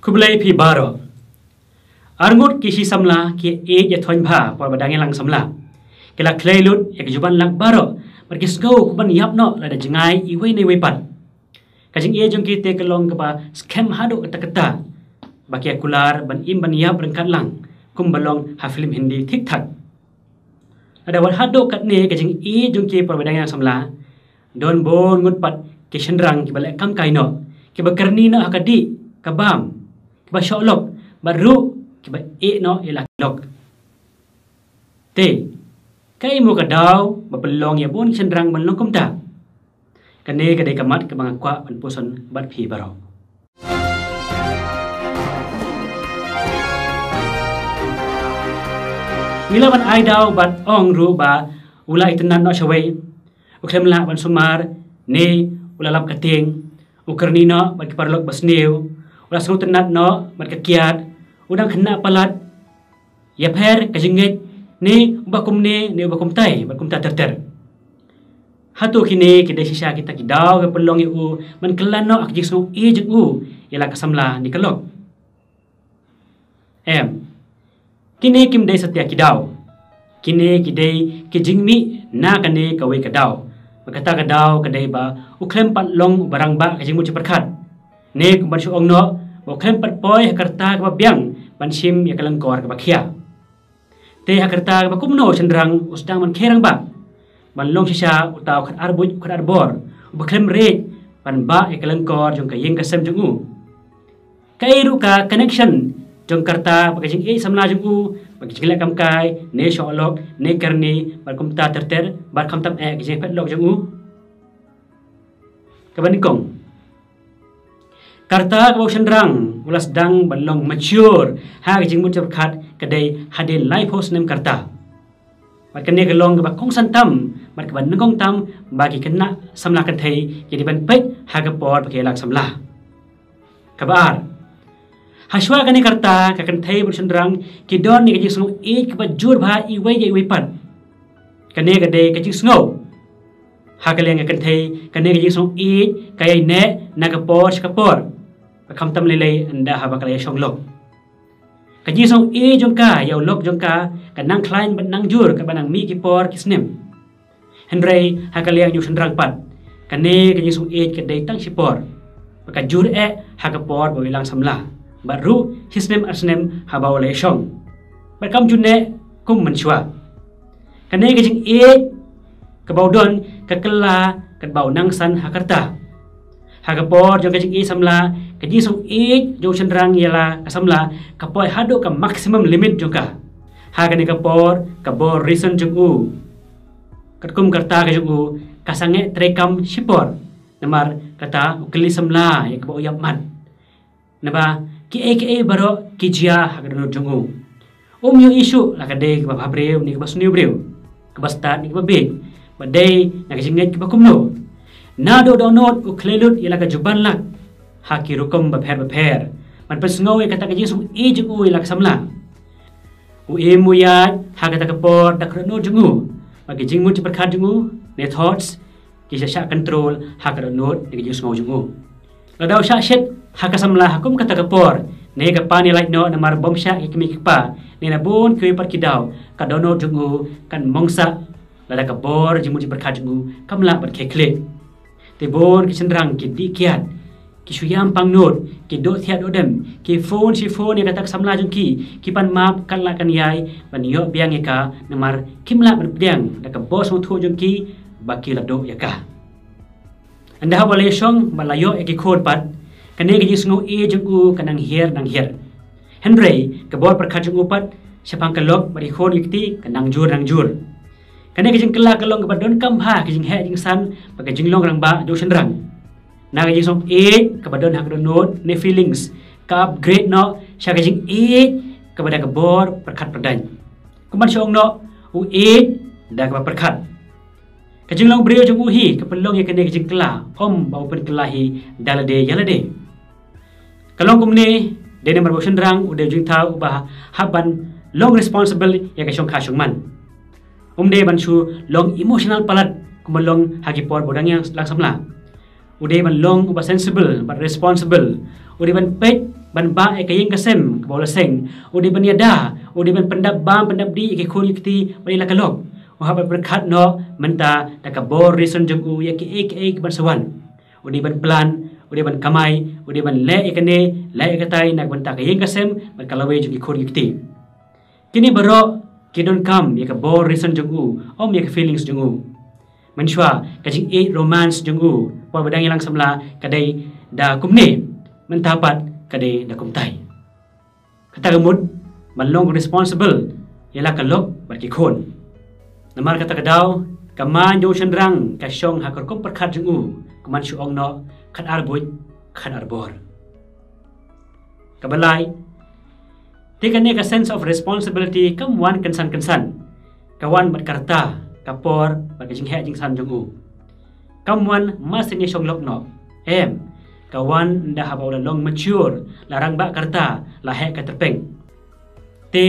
Kublai pi baro. Arngut kisi samla ki ya thoin bha por badang lang samla. Kila kleilut ya kejuban lang baro. Perkis go kuban yapno lada jengai iwe ne wepan. Kajing jong ki te kelong kepa scam hado kata-kata. Baki akular ban im ban yap rengkat lang. Kum balong ha film Hindi tik tak. Ada wat hado kat ne kajing jong ki por badang lang samla. Don bon ngut pat ki sendrang ki balek kam kaino. Ki bakarni na akadi kabam. Ki ba sholok baru kiba no ila lok te kai mo kadaw bapelong ya bon sendrang balong kumta kane kadai kamat ke bangakwa pan puson bat phi baro mila ban ai daw bat ong ru ba ula itenan no shawai uklem la ban sumar ne ula lap kating ukerni no bat kiparlok basneu ula srutenat no bat kakiat udang kena palat ya per kajinget ni bakum ni bakum tai bakum ta terter hatu kini kita sisa kita kidau ke pelong yu man kelano ak jisu jeng u ila kasamla ni kelok kini kim dai satya kidau kini kidai kijingmi na kane kawe kadau makata kadau kadai ba uklem pat long barang ba kajingmu ceperkat ne kumbar su ong no uklem pat poi hakarta ka biang pansim ya kalangkor ke bakia te hakarta ba kumno sendrang usdang man kerang ba banlong sisa utaw khat arbuj khat arbor ubaklem re pan ba ya kalangkor jong kayeng kasem jong u kairu ka connection jong karta bagajing samla jong u bagajing la kam kai ne sholok ne karni bar kumta terter bar kamtam gajing pet lok jong u kabanikong karta kau sendrang ulas dang balong mature ha kajing muncul kat kedai hadin live host nem karta mat kene kelong ba kong santam mat ke ban ngong tam bagi kena samla kan thei jadi ban pet ha ka por bagi lak samla kabar haswa kene karta ka kan thei bul sendrang ki don ni kajing sung ke ba jur bha i wei ye wei pat kene kedai kajing snow ha kaleng kan thei kene kajing sung kayai ne na ka por kam tam lele anda ha bakal yashong lok kaji song jongka yaw lok jongka kanang klain ban nang jur ka banang mi ki por kisnem henry ha kaliang yu sendrang pat kane kaji song ke dai tang sipor baka jur ha ka por bawilang samla baru hisnem arsnem ha bawal yashong bakam junne kum manchwa kane kaji ka bawdon ka kala ka baw nang san hakarta hagapor jong kajing samla kaji song jong sendrang yala kasamla kapoy hado ka maximum limit jong ka hagani kapor kabor reason jong u katkum karta ka jong u kasange trekam sipor namar kata ukli samla ya kabo yap mat naba ki baro kijia hagano jong u yo isu la kade ka babreu ni ka basniu breu ka bastat ni ka babig badai na kajinget ka bakumno nado download uklelut ila ka juban lak haki rukum bapher man pesngo e kata kajing sung jung u ila samla u muyat ha kata kapor dak no jung u bagi jing mun ceperkat jung u ne thoughts ki sha control ha ka download ne kajing sung jung u ladau sha shet ha ka samla hakum kata kapor ne ka pani like no namar bom sha ki pa ne na bon kwe par kidau ka download jung u kan mongsa lada kapor jing mun ceperkat jung u kamla bar kekle tebon ki sendrang ki dikiat ki suyam pangnot ki do thiat odem ki phone si phone ya katak samla jung ki pan map kan la kan yai ban yo biang ka namar kimla ban biang da ka bos mo thu jung ki baki la do ya ka anda ha wale song balayo ki khod pat kane ki jisngo jung u kanang hier nang hier henry ka bor prakhat jung upat sepang kalok bari khod yikti kanang jur kane kijing kelak kelong ke badon kam ha kijing he jing san pakai jing long rang ba jo sendrang na kijing song ke badon hak donot ne feelings ka upgrade no sha kijing ke bada ke bor perkat perdan kuman song no u da ke perkat kijing long brio jong u hi ke pelong ye kane kijing kela om bau pen kelahi dalade yalade kalong kumne de ne mar bo sendrang u de jing tha u ba haban long responsible ya ka song kha song man umde bansu long emotional palat kumalong hagipor bodang yang lang samla ude ban long uba sensible but responsible ude ban pet ban ba kayeng kasem bola seng udi ban yada udi ban pendap bam pendap di ke khun yukti bani la kalok o haba berkat no menta da ka bor reason jung u ya ki ek ban sawan udi ban plan udi ban kamai udi ban le ikane le ikatai nak ban ta kayeng kasem ban kalawe jung ki khun yukti kini baro kidon kam ya ka bor reason jung u om ya ka feelings jung u menshwa kajing romance jung u por badang ilang samla kadai da kumne mentapat kadai da kumtai kata gemut malong responsible ialah kalok barki khon namar kata kadau kaman jo chandrang ka syong hakor kom perkhat jung u kaman syong no khat arbuj khat arbor kabalai tikane ka sense of responsibility kamwan kensan kawan berkarta kapor bagi jing he jing san jung u kamwan masini syong lok no kawan dah haba long mature larang ba karta la he ka terpeng te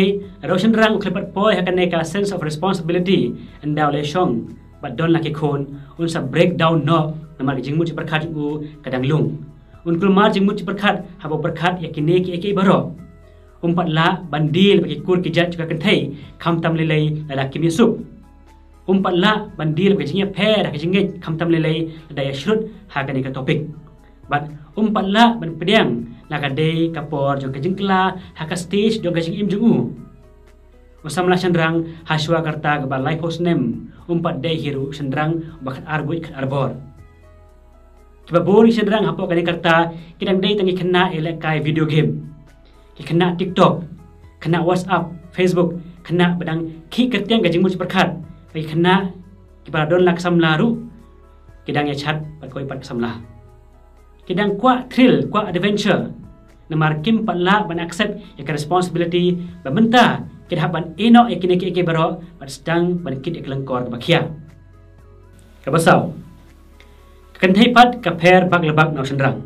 roshan rang klepat poi hakan ka sense of responsibility anda le syong bat don laki khon un sa breakdown no namar jing mu ci perkhat u kadang lung un kulmar jing mu ci perkhat haba perkhat yakine ki baro umpat la bandil bagi kur kijat juga kentai kam tam lelai la kimi sup umpat la bandil bagi jingnya per ka jingit kam tam lelai daya shrut hakan ka topik bat umpat la ban pedang la ka de kapor jo ka jingkla ha ka stage do ka jing im jungu usamla chandrang haswa karta ga life host nem umpat de hiru chandrang bakat arbut kat arbor kiba bori chandrang hapo ka karta kidang de tangi kena elekai video game ki kena TikTok kena WhatsApp Facebook kena badang ki kertiang ka jingmu perkhat pai kena kiba don lak samla ru kidang ya chat pat koi pat samla kidang kwa thrill kwa adventure namar kim patla ban accept ya responsibility bamenta kidha ban eno ekine ke baro pat sedang ban kid eklengkor bakhia kabasau kanthai pat ka pher bak lebak no sendrang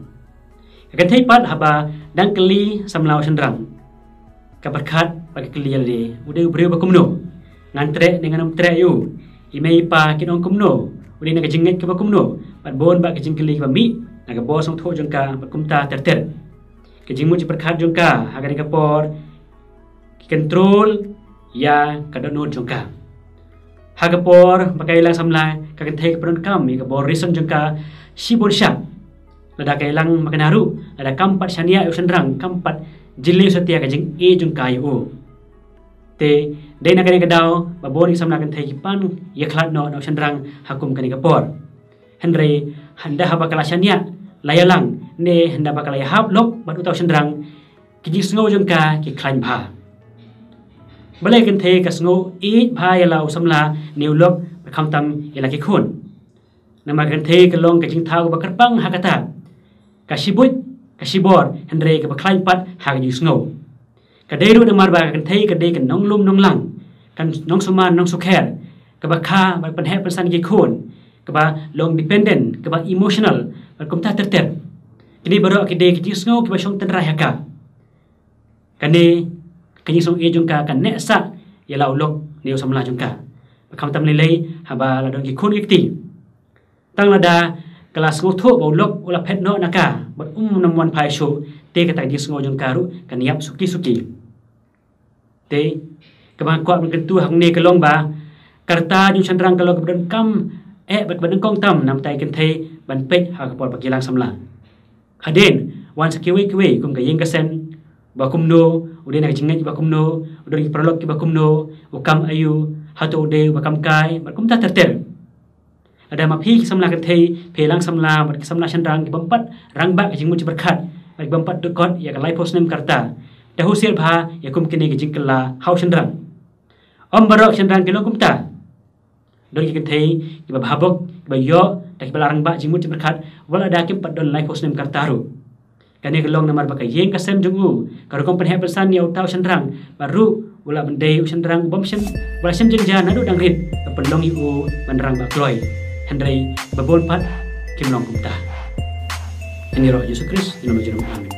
kanthai pat haba dang keli samlau sendrang ka berkat bagi keli le udah ubreu bakumno ngantre dengan tre yu imei pa kinong kumno udah naga jingit ka bakumno pat bon ba ka jingkeli ka mi naga bos ong tho jongka bakumta terter ka jingmu ci berkat jongka haga ka por ki control ya ka dono jongka haga por pakai lang samla ka kanthai ka pron kam ka bor reason jongka sibon syak lada kailang makanaru lada kampat shania yu sendrang kampat jile setia ka jing jongka yu te dai na kani kadau baboni samna kan thai pan ya khlat no sendrang hakum kani kapor henry handa haba kala shania layalang ne handa bakala ya hab lok bat utau sendrang ki sngo jongka ki khlain bha balai kan thai ka sngo bha ya lau samla neulok kham tam ila ki khun nama kan thai ka long ka jing thau bakar pang hakata kasibor henry ka bakhlain pat ha ka sngo kadai ru namar ba kan thai kadai kan nong lum nong lang kan nong suman nong sukher ka ba kha ba pan he pan san ki khon ka ba long dependent ka ba emotional ba kum ta ter kini baro kidai ki sngo ki ba shong tan ra ka kani kini song jong ka kan ne sa ya la ulok neu samla jong ka ba kham tam lei ha ba la dong ki khon ki tang lada kelas ngotho ba ulok ula phet no naka ba namwan phai sho te ka ta ki sngo jong ka ru kan yap suki te kabang kwa kan tu hang ne kalong ba karta ju chandrang kalau kemudian kam bat ban kong tam nam tai kan thai ban pet ha ka por pakilang samla haden wan sakiwe kum ka yeng ka sen ba kumno udin na jingat ba kumno udon ki prolog ki ba kumno ukam ayu hato de ba kam kai ba kum ta terter ada ma phi samla kan thai phelang samla ba samla chandrang ki bampat rang ba jing mu ci berkat ba bampat de kot ya ka life post nem karta dahu sir bha ya kum kini ki jingkala hau chandrang om barok chandrang ki kum ta don ki thai ki ba bhabok ba yo ta ki balarang ba jingmu ci berkat wala da kim pat don life post nem kartaru kani kelong namar ba ka yeng ka sem jungu karo kom pen he persan ya utau chandrang baru wala bendai chandrang bom sem wala sem jeng jan adu dang rit ka pelong yu manrang ba kloi hendrai babon pat kim long kum ta ini roh Yesus Kristus di nama Amin.